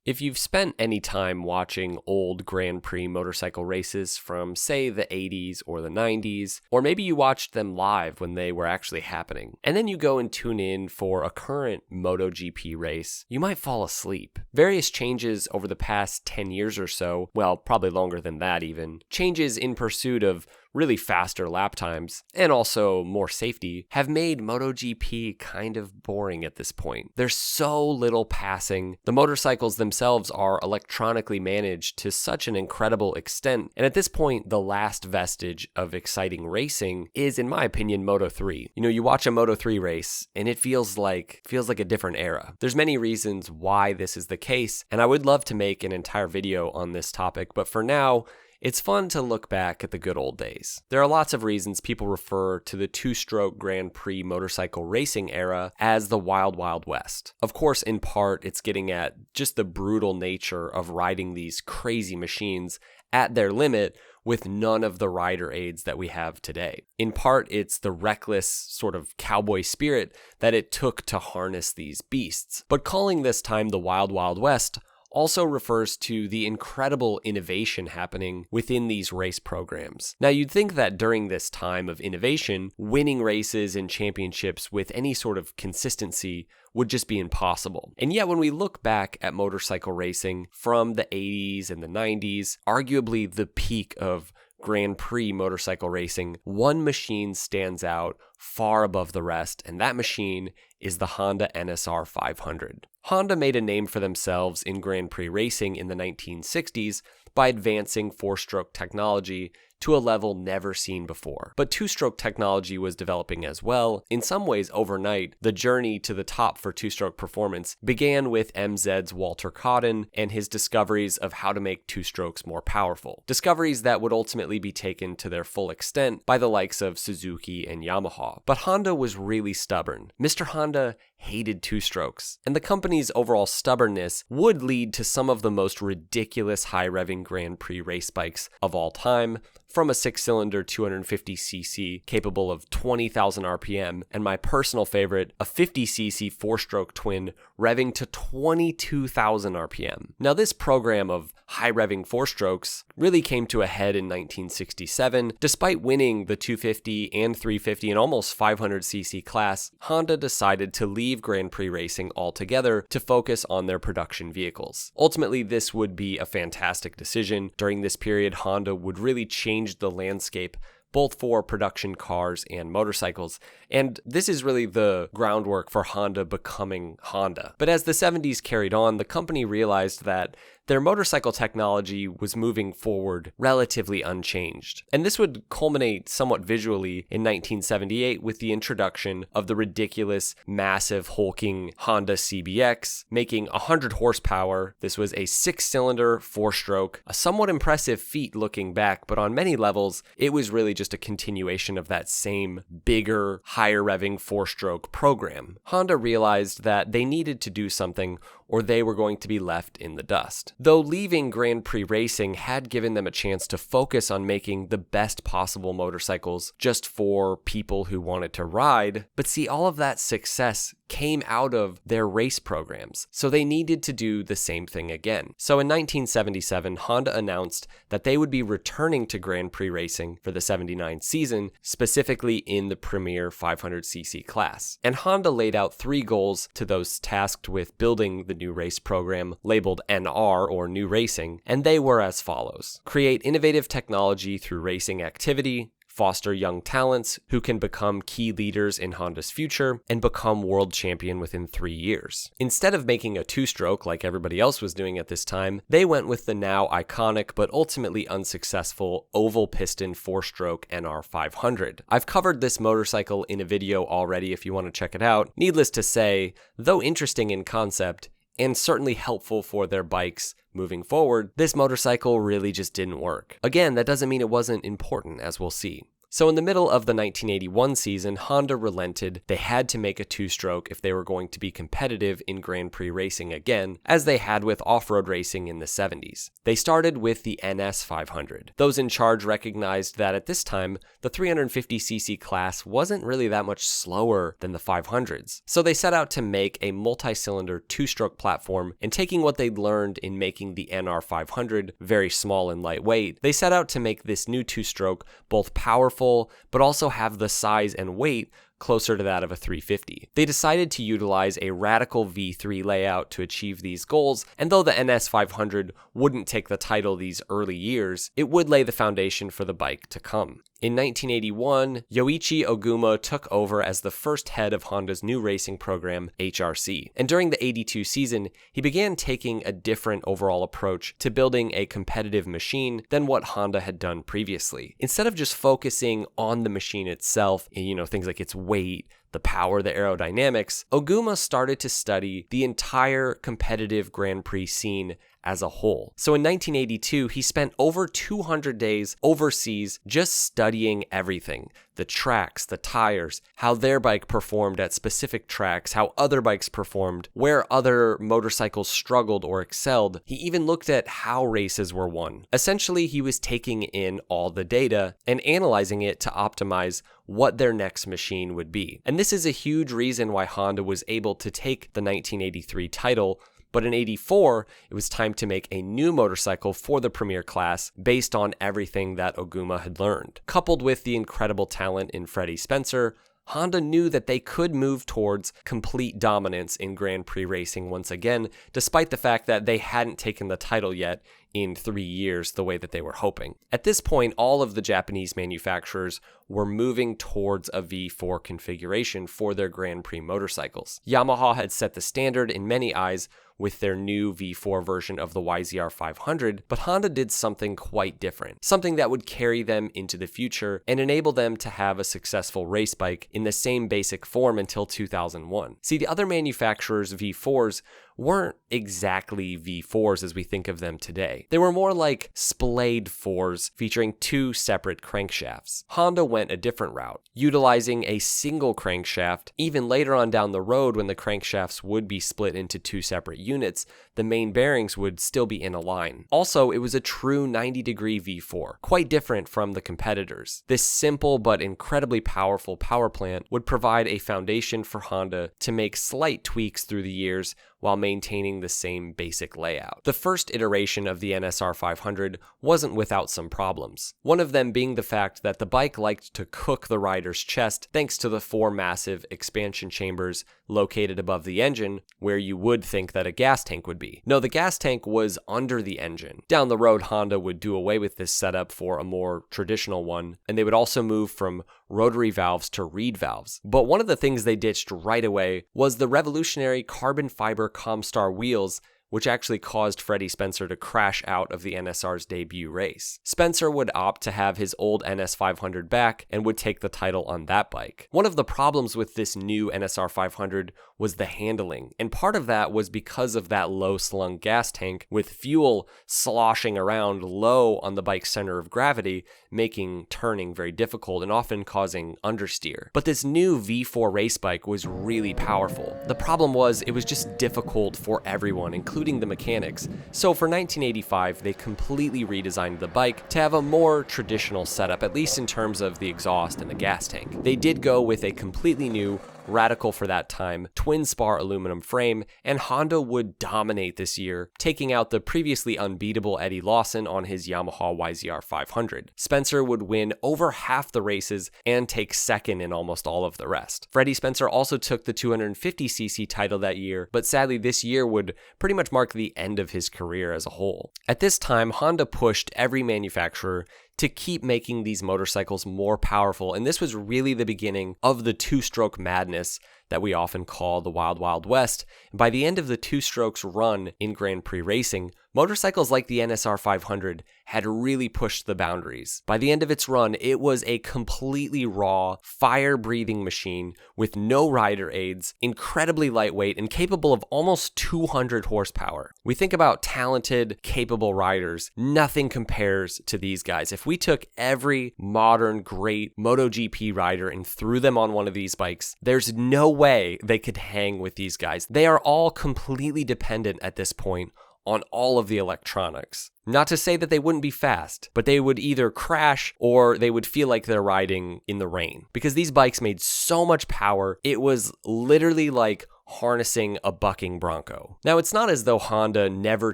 If you've spent any time watching old Grand Prix motorcycle races from, say, the 80s or the 90s, or maybe you watched them live when they were actually happening, and then you go and tune in for a current MotoGP race, you might fall asleep. Various changes over the past 10 years or so, well, probably longer than that even, changes in pursuit of really faster lap times, and also more safety, have made MotoGP kind of boring at this point. There's so little passing. The motorcycles themselves are electronically managed to such an incredible extent, and at this point, the last vestige of exciting racing is, in my opinion, Moto3. You watch a Moto3 race, and it feels like a different era. There's many reasons why this is the case, and I would love to make an entire video on this topic, but for now, it's fun to look back at the good old days. There are lots of reasons people refer to the two-stroke Grand Prix motorcycle racing era as the Wild Wild West. Of course, in part, it's getting at just the brutal nature of riding these crazy machines at their limit with none of the rider aids that we have today. In part, it's the reckless sort of cowboy spirit that it took to harness these beasts. But calling this time the Wild Wild West also refers to the incredible innovation happening within these race programs. Now, you'd think that during this time of innovation, winning races and championships with any sort of consistency would just be impossible. And yet, when we look back at motorcycle racing from the 80s and the 90s, arguably the peak of Grand Prix motorcycle racing, one machine stands out far above the rest, and that machine is the Honda NSR500. Honda made a name for themselves in Grand Prix racing in the 1960s by advancing four-stroke technology to a level never seen before. But two-stroke technology was developing as well. In some ways, overnight, the journey to the top for two-stroke performance began with MZ's Walter Cotton and his discoveries of how to make two-strokes more powerful. Discoveries that would ultimately be taken to their full extent by the likes of Suzuki and Yamaha. But Honda was really stubborn. Mr. Honda hated two-strokes, and the company's overall stubbornness would lead to some of the most ridiculous high-revving Grand Prix race bikes of all time, from a 6-cylinder 250cc capable of 20,000 RPM, and my personal favorite, a 50cc 4-stroke twin revving to 22,000 RPM. Now, this program of high-revving 4-strokes really came to a head in 1967. Despite winning the 250 and 350 and almost 500cc class, Honda decided to leave Grand Prix racing altogether to focus on their production vehicles. Ultimately, this would be a fantastic decision. During this period, Honda would really change the landscape both for production cars and motorcycles, and this is really the groundwork for Honda becoming Honda. But as the 70s carried on, the company realized that their motorcycle technology was moving forward relatively unchanged. And this would culminate somewhat visually in 1978 with the introduction of the ridiculous, massive, hulking Honda CBX, making 100 horsepower. This was a 6-cylinder, 4-stroke, a somewhat impressive feat looking back, but on many levels, it was really just a continuation of that same bigger, higher revving 4-stroke program. Honda realized that they needed to do something or they were going to be left in the dust. Though leaving Grand Prix racing had given them a chance to focus on making the best possible motorcycles just for people who wanted to ride, but see, all of that success came out of their race programs, so they needed to do the same thing again. So in 1977, Honda announced that they would be returning to Grand Prix racing for the 79 season, specifically in the premier 500cc class. And Honda laid out 3 goals to those tasked with building the new race program, labeled NR or New Racing, and they were as follows: create innovative technology through racing activity, foster young talents who can become key leaders in Honda's future, and become world champion within 3 years. Instead of making a 2-stroke like everybody else was doing at this time, they went with the now iconic but ultimately unsuccessful oval piston 4-stroke NR500. I've covered this motorcycle in a video already if you want to check it out. Needless to say, though interesting in concept, and certainly helpful for their bikes moving forward, this motorcycle really just didn't work. Again, that doesn't mean it wasn't important, as we'll see. So in the middle of the 1981 season, Honda relented. They had to make a two-stroke if they were going to be competitive in Grand Prix racing again, as they had with off-road racing in the 70s. They started with the NS500. Those in charge recognized that at this time, the 350cc class wasn't really that much slower than the 500s. So they set out to make a multi-cylinder two-stroke platform, and taking what they'd learned in making the NR500 very small and lightweight, they set out to make this new two-stroke both powerful, but also have the size and weight closer to that of a 350. They decided to utilize a radical V3 layout to achieve these goals, and though the NS500 wouldn't take the title these early years, it would lay the foundation for the bike to come. In 1981, Yoichi Oguma took over as the first head of Honda's new racing program, HRC. And during the 82 season, he began taking a different overall approach to building a competitive machine than what Honda had done previously. Instead of just focusing on the machine itself, things like its weight, the power, the aerodynamics, Oguma started to study the entire competitive Grand Prix scene as a whole. So in 1982, he spent over 200 days overseas just studying everything. The tracks, the tires, how their bike performed at specific tracks, how other bikes performed, where other motorcycles struggled or excelled. He even looked at how races were won. Essentially, he was taking in all the data and analyzing it to optimize what their next machine would be. And this is a huge reason why Honda was able to take the 1983 title. But in 84, it was time to make a new motorcycle for the Premier class based on everything that Oguma had learned. Coupled with the incredible talent in Freddie Spencer, Honda knew that they could move towards complete dominance in Grand Prix racing once again, despite the fact that they hadn't taken the title yet in 3 years the way that they were hoping. At this point, all of the Japanese manufacturers were moving towards a V4 configuration for their Grand Prix motorcycles. Yamaha had set the standard in many eyes with their new V4 version of the YZR500, but Honda did something quite different, something that would carry them into the future and enable them to have a successful race bike in the same basic form until 2001. See, the other manufacturers' V4s weren't exactly V4s as we think of them today. They were more like splayed 4s featuring two separate crankshafts. Honda went a different route, utilizing a single crankshaft. Even later on down the road, when the crankshafts would be split into two separate units, the main bearings would still be in a line. Also, it was a true 90-degree V4, quite different from the competitors. This simple but incredibly powerful power plant would provide a foundation for Honda to make slight tweaks through the years while maintaining the same basic layout. The first iteration of the NSR500 wasn't without some problems. One of them being the fact that the bike liked to cook the rider's chest thanks to the 4 massive expansion chambers located above the engine, where you would think that a gas tank would be. No, the gas tank was under the engine. Down the road, Honda would do away with this setup for a more traditional one, and they would also move from rotary valves to reed valves. But one of the things they ditched right away was the revolutionary carbon fiber Comstar wheels, which actually caused Freddie Spencer to crash out of the NSR's debut race. Spencer would opt to have his old NS500 back and would take the title on that bike. One of the problems with this new NSR500 was the handling, and part of that was because of that low-slung gas tank with fuel sloshing around low on the bike's center of gravity, making turning very difficult and often causing understeer. But this new V4 race bike was really powerful. The problem was it was just difficult for everyone, including the mechanics. So for 1985, they completely redesigned the bike to have a more traditional setup, at least in terms of the exhaust and the gas tank. They did go with a completely new, radical for that time, twin spar aluminum frame, and Honda would dominate this year, taking out the previously unbeatable Eddie Lawson on his Yamaha YZR500. Spencer would win over half the races and take second in almost all of the rest. Freddie Spencer also took the 250cc title that year, but sadly this year would pretty much mark the end of his career as a whole. At this time, Honda pushed every manufacturer to keep making these motorcycles more powerful, and this was really the beginning of the two-stroke madness that we often call the Wild Wild West. And by the end of the two strokes run in Grand Prix racing, motorcycles like the NSR500 had really pushed the boundaries. By the end of its run, it was a completely raw, fire-breathing machine with no rider aids, incredibly lightweight, and capable of almost 200 horsepower. We think about talented, capable riders. Nothing compares to these guys. If we took every modern, great MotoGP rider and threw them on one of these bikes, there's no way they could hang with these guys. They are all completely dependent at this point on all of the electronics. Not to say that they wouldn't be fast, but they would either crash or they would feel like they're riding in the rain. Because these bikes made so much power, it was literally like harnessing a bucking bronco. Now, it's not as though Honda never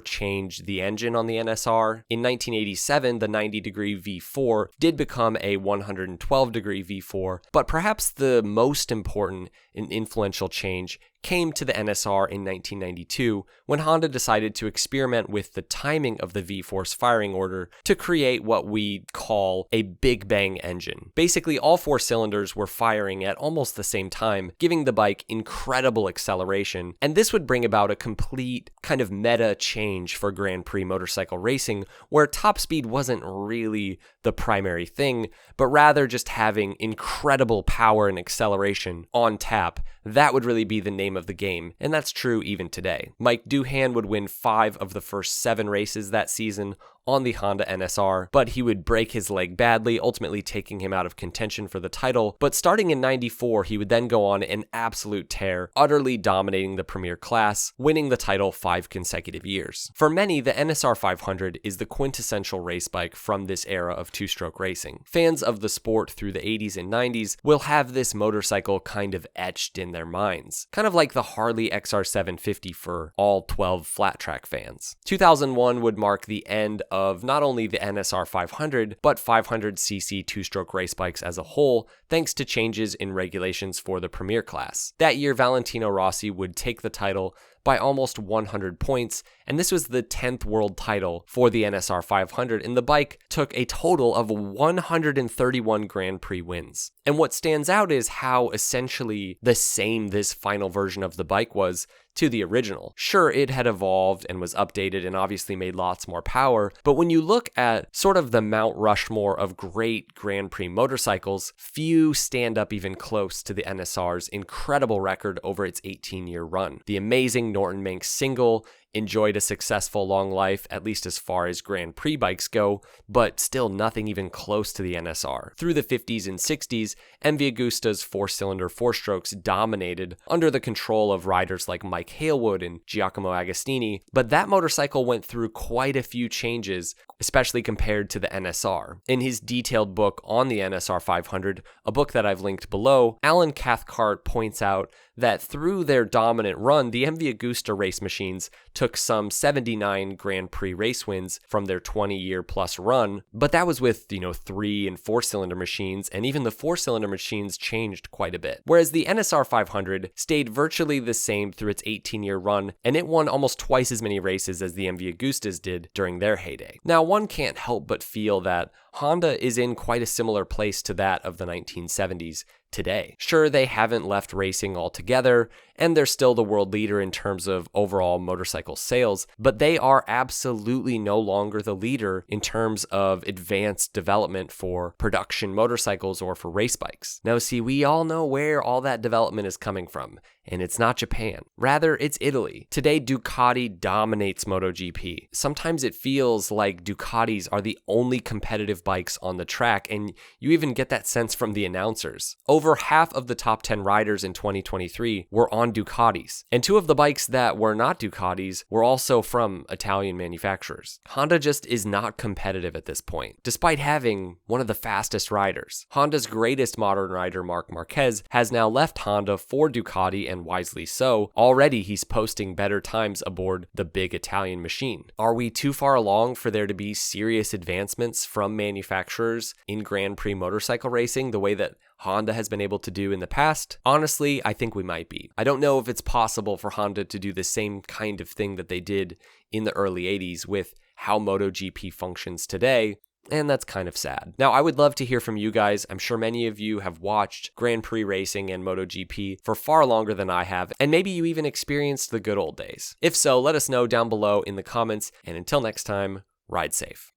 changed the engine on the NSR. In 1987, the 90-degree V4 did become a 112-degree V4, but perhaps the most important and influential change came to the NSR in 1992 when Honda decided to experiment with the timing of the V4's firing order to create what we call a Big Bang engine. Basically, all four cylinders were firing at almost the same time, giving the bike incredible acceleration, and this would bring about a complete kind of meta change for Grand Prix motorcycle racing, where top speed wasn't really the primary thing, but rather just having incredible power and acceleration on tap. That would really be the name of the game, and that's true even today. Mike Doohan would win 5 of the first 7 races that season on the Honda NSR, but he would break his leg badly, ultimately taking him out of contention for the title. But starting in 94, he would then go on an absolute tear, utterly dominating the Premier class, winning the title 5 consecutive years. For many, the NSR500 is the quintessential race bike from this era of two-stroke racing. Fans of the sport through the 80s and 90s will have this motorcycle kind of etched in their minds, kind of like the Harley XR750 for all 12 flat track fans. 2001 would mark the end of not only the NSR 500, but 500cc two-stroke race bikes as a whole, thanks to changes in regulations for the Premier class. That year, Valentino Rossi would take the title by almost 100 points, and this was the 10th world title for the NSR 500, and the bike took a total of 131 Grand Prix wins. And what stands out is how essentially the same this final version of the bike was to the original. Sure, it had evolved and was updated and obviously made lots more power, but when you look at sort of the Mount Rushmore of great Grand Prix motorcycles, few stand up even close to the NSR's incredible record over its 18-year run. The amazing Norton Manx single enjoyed a successful long life, at least as far as Grand Prix bikes go, but still nothing even close to the NSR. Through the 50s and 60s, MV Agusta's 4-cylinder 4-strokes dominated under the control of riders like Mike Halewood and Giacomo Agostini, but that motorcycle went through quite a few changes, especially compared to the NSR. In his detailed book on the NSR 500, a book that I've linked below, Alan Cathcart points out that through their dominant run, the MV Agusta race machines took some 79 Grand Prix race wins from their 20-year plus run, but that was with, 3 and 4-cylinder machines, and even the 4-cylinder machines changed quite a bit. Whereas the NSR 500 stayed virtually the same through its 18-year run, and it won almost twice as many races as the MV Agustas did during their heyday. Now, one can't help but feel that Honda is in quite a similar place to that of the 1970s today. Sure, they haven't left racing altogether, and they're still the world leader in terms of overall motorcycle sales, but they are absolutely no longer the leader in terms of advanced development for production motorcycles or for race bikes. Now, see, we all know where all that development is coming from, and it's not Japan. Rather, it's Italy. Today, Ducati dominates MotoGP. Sometimes it feels like Ducatis are the only competitive bikes on the track, and you even get that sense from the announcers. Over half of the top 10 riders in 2023 were on Ducatis, and 2 of the bikes that were not Ducatis were also from Italian manufacturers. Honda just is not competitive at this point, despite having one of the fastest riders. Honda's greatest modern rider, Marc Marquez, has now left Honda for Ducati, and wisely so. Already he's posting better times aboard the big Italian machine. Are we too far along for there to be serious advancements from manufacturers in Grand Prix motorcycle racing the way that Honda has been able to do in the past? Honestly, I think we might be. I don't know if it's possible for Honda to do the same kind of thing that they did in the early 80s with how MotoGP functions today, and that's kind of sad. Now, I would love to hear from you guys. I'm sure many of you have watched Grand Prix racing and MotoGP for far longer than I have, and maybe you even experienced the good old days. If so, let us know down below in the comments, and until next time, ride safe.